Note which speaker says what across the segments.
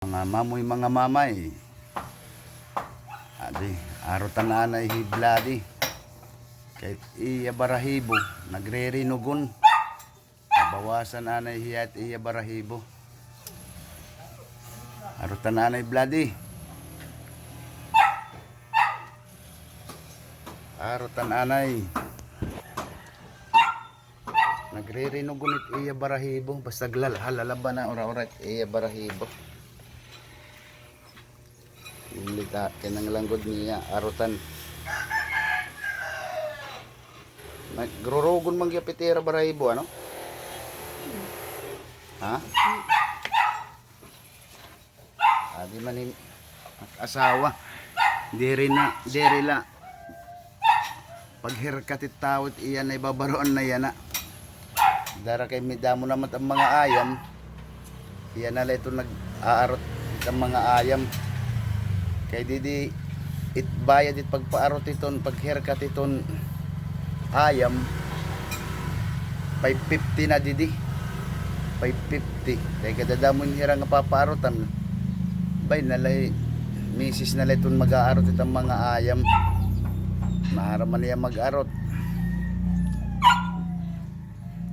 Speaker 1: Mga mamoy mga mamay. Adi, arutan na na hibladi. Kahit iya barahibo, nagre-rinugon. Bawasan na na hiyat iya barahibo. Arutan na na hibladi. Arutan anay. Nagre-rinugon it iya barahibo. Basta halalaban na ora-ora iya barahibo. Ilita kinang langgod niya arutan. Nagrurugon man gyapitira barahibo ano? Ha? Adi man ni asawa. Diri la. Pag haircut tawit iyan ay babaroan na yana. Dara kay midamo naman ang mga ayam. Iyan na ito nag-aarot ang mga ayam. Kay didi bayad it pagpaarot iton, pag haircut iton ayam 550 na didi. 550. Kay kadadamon hira nga papaarotan. Bay nalay misis na iton mag-aarot itong mga ayam. Maharaman niya mag-arot.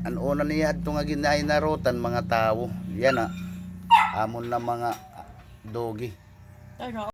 Speaker 1: Ang una niya itong ginay narotan mga tao. Yan amon na mga dogi.